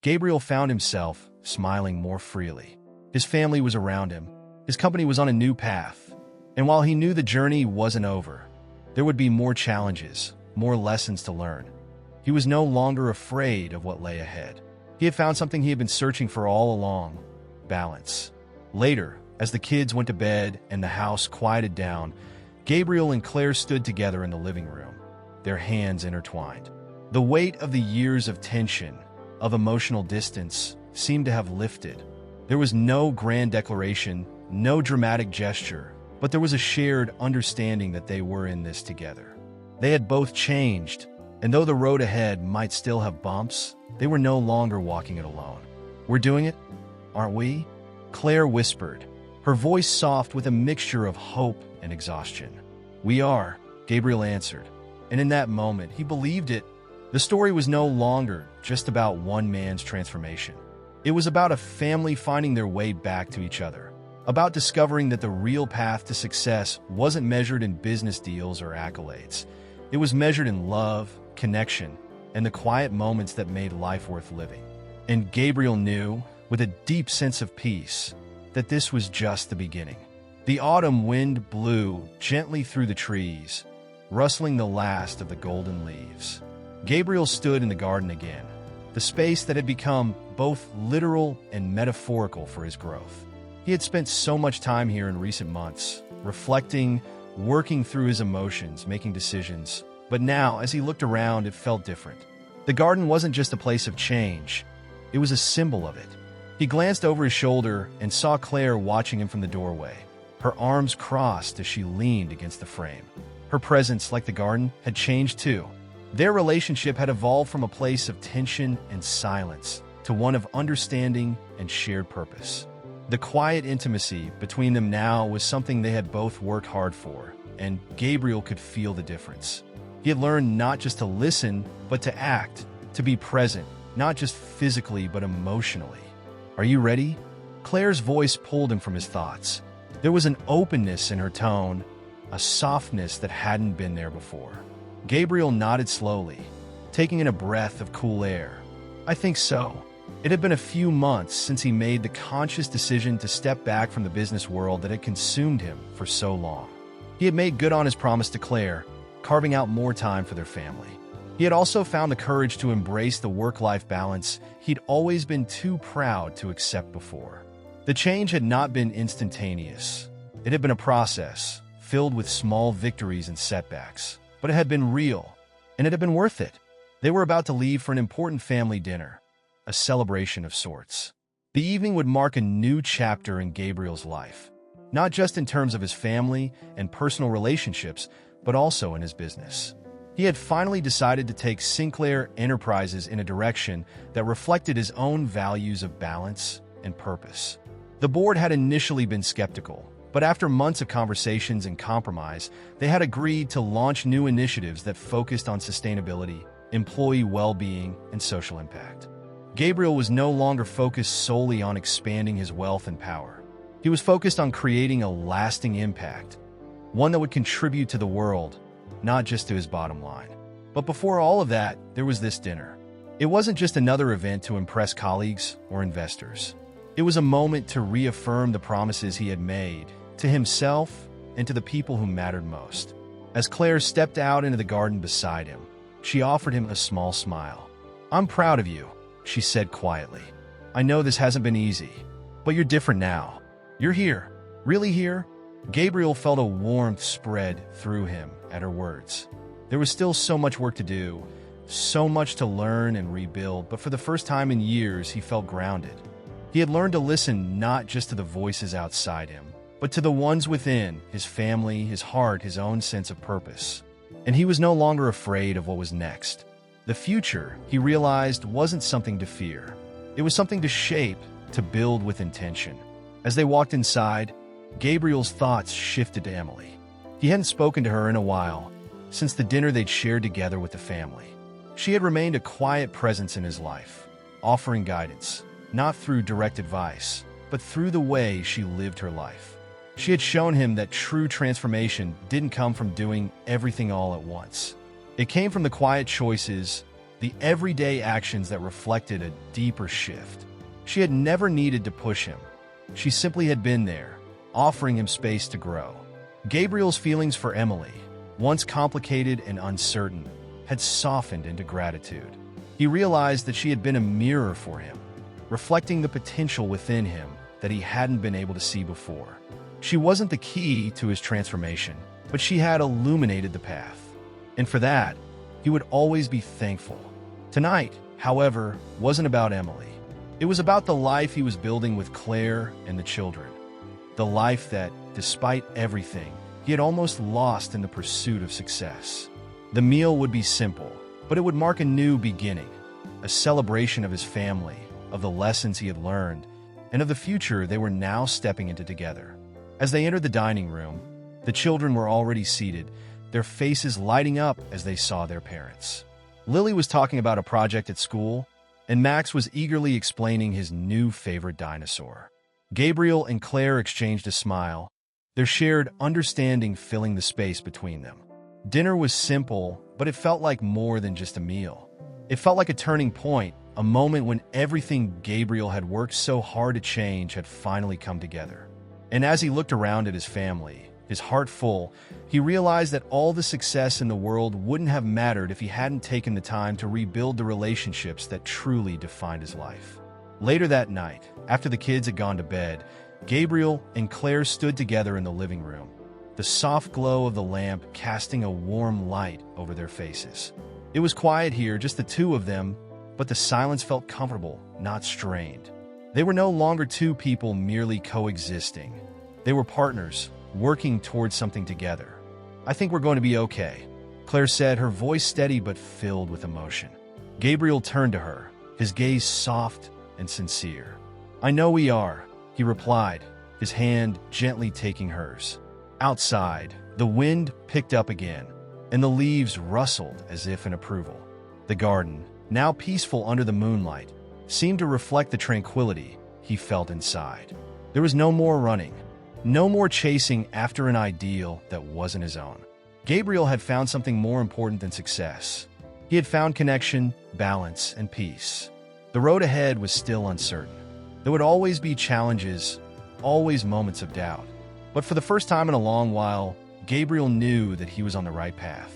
Gabriel found himself smiling more freely. His family was around him, his company was on a new path, and while he knew the journey wasn't over, there would be more challenges, more lessons to learn. He was no longer afraid of what lay ahead. He had found something he had been searching for all along: balance. Later, as the kids went to bed and the house quieted down, Gabriel and Claire stood together in the living room, their hands intertwined. The weight of the years of tension, of emotional distance, seemed to have lifted. There was no grand declaration, no dramatic gesture, but there was a shared understanding that they were in this together. They had both changed, and though the road ahead might still have bumps, they were no longer walking it alone. "We're doing it, aren't we?" Claire whispered, her voice soft with a mixture of hope and exhaustion. "We are," Gabriel answered, and in that moment, he believed it. The story was no longer just about one man's transformation. It was about a family finding their way back to each other, about discovering that the real path to success wasn't measured in business deals or accolades. It was measured in love, connection, and the quiet moments that made life worth living. And Gabriel knew, with a deep sense of peace, that this was just the beginning. The autumn wind blew gently through the trees, rustling the last of the golden leaves. Gabriel stood in the garden again, the space that had become both literal and metaphorical for his growth. He had spent so much time here in recent months, reflecting, working through his emotions, making decisions. But now, as he looked around, it felt different. The garden wasn't just a place of change, it was a symbol of it. He glanced over his shoulder and saw Claire watching him from the doorway, her arms crossed as she leaned against the frame. Her presence, like the garden, had changed too. Their relationship had evolved from a place of tension and silence to one of understanding and shared purpose. The quiet intimacy between them now was something they had both worked hard for, and Gabriel could feel the difference. He had learned not just to listen, but to act, to be present, not just physically, but emotionally. "Are you ready?" Claire's voice pulled him from his thoughts. There was an openness in her tone, a softness that hadn't been there before. Gabriel nodded slowly, taking in a breath of cool air. "I think so." It had been a few months since he made the conscious decision to step back from the business world that had consumed him for so long. He had made good on his promise to Claire, carving out more time for their family. He had also found the courage to embrace the work-life balance he'd always been too proud to accept before. The change had not been instantaneous. It had been a process, filled with small victories and setbacks. But it had been real, and it had been worth it. They were about to leave for an important family dinner, a celebration of sorts. The evening would mark a new chapter in Gabriel's life, not just in terms of his family and personal relationships, but also in his business. He had finally decided to take Sinclair Enterprises in a direction that reflected his own values of balance and purpose. The board had initially been skeptical, but after months of conversations and compromise, they had agreed to launch new initiatives that focused on sustainability, employee well-being, and social impact. Gabriel was no longer focused solely on expanding his wealth and power. He was focused on creating a lasting impact, one that would contribute to the world, not just to his bottom line. But before all of that, there was this dinner. It wasn't just another event to impress colleagues or investors. It was a moment to reaffirm the promises he had made to himself and to the people who mattered most. As Claire stepped out into the garden beside him, she offered him a small smile. "I'm proud of you," she said quietly. "I know this hasn't been easy, but you're different now. You're here. Really here?" Gabriel felt a warmth spread through him at her words. There was still so much work to do, so much to learn and rebuild, but for the first time in years, he felt grounded. He had learned to listen not just to the voices outside him, but to the ones within, his family, his heart, his own sense of purpose. And he was no longer afraid of what was next. The future, he realized, wasn't something to fear. It was something to shape, to build with intention. As they walked inside, Gabriel's thoughts shifted to Emily. He hadn't spoken to her in a while, since the dinner they'd shared together with the family. She had remained a quiet presence in his life, offering guidance, not through direct advice, but through the way she lived her life. She had shown him that true transformation didn't come from doing everything all at once. It came from the quiet choices, the everyday actions that reflected a deeper shift. She had never needed to push him. She simply had been there, offering him space to grow. Gabriel's feelings for Emily, once complicated and uncertain, had softened into gratitude. He realized that she had been a mirror for him, reflecting the potential within him that he hadn't been able to see before. She wasn't the key to his transformation, but she had illuminated the path. And for that, he would always be thankful. Tonight, however, wasn't about Emily. It was about the life he was building with Claire and the children. The life that, despite everything, he had almost lost in the pursuit of success. The meal would be simple, but it would mark a new beginning, a celebration of his family, of the lessons he had learned, and of the future they were now stepping into together. As they entered the dining room, the children were already seated, their faces lighting up as they saw their parents. Lily was talking about a project at school, and Max was eagerly explaining his new favorite dinosaur. Gabriel and Claire exchanged a smile, their shared understanding filling the space between them. Dinner was simple, but it felt like more than just a meal. It felt like a turning point, a moment when everything Gabriel had worked so hard to change had finally come together. And as he looked around at his family, his heart full, he realized that all the success in the world wouldn't have mattered if he hadn't taken the time to rebuild the relationships that truly defined his life. Later that night, after the kids had gone to bed, Gabriel and Claire stood together in the living room, the soft glow of the lamp casting a warm light over their faces. It was quiet here, just the two of them, but the silence felt comfortable, not strained. They were no longer two people merely coexisting. They were partners, working towards something together. "I think we're going to be okay," Claire said, her voice steady but filled with emotion. Gabriel turned to her, his gaze soft and sincere. "I know we are," he replied, his hand gently taking hers. Outside, the wind picked up again, and the leaves rustled as if in approval. The garden, now peaceful under the moonlight, seemed to reflect the tranquility he felt inside. There was no more running, no more chasing after an ideal that wasn't his own. Gabriel had found something more important than success. He had found connection, balance, and peace. The road ahead was still uncertain. There would always be challenges, always moments of doubt. But for the first time in a long while, Gabriel knew that he was on the right path.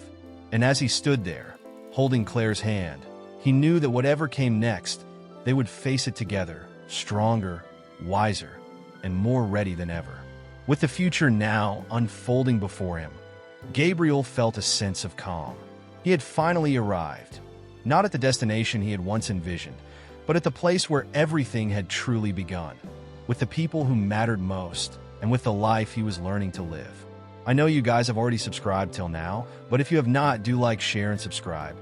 And as he stood there, holding Claire's hand, he knew that whatever came next, they would face it together, stronger, wiser, and more ready than ever. With the future now unfolding before him, Gabriel felt a sense of calm. He had finally arrived, not at the destination he had once envisioned, but at the place where everything had truly begun, with the people who mattered most, and with the life he was learning to live. I know you guys have already subscribed till now, but if you have not, do like, share, and subscribe.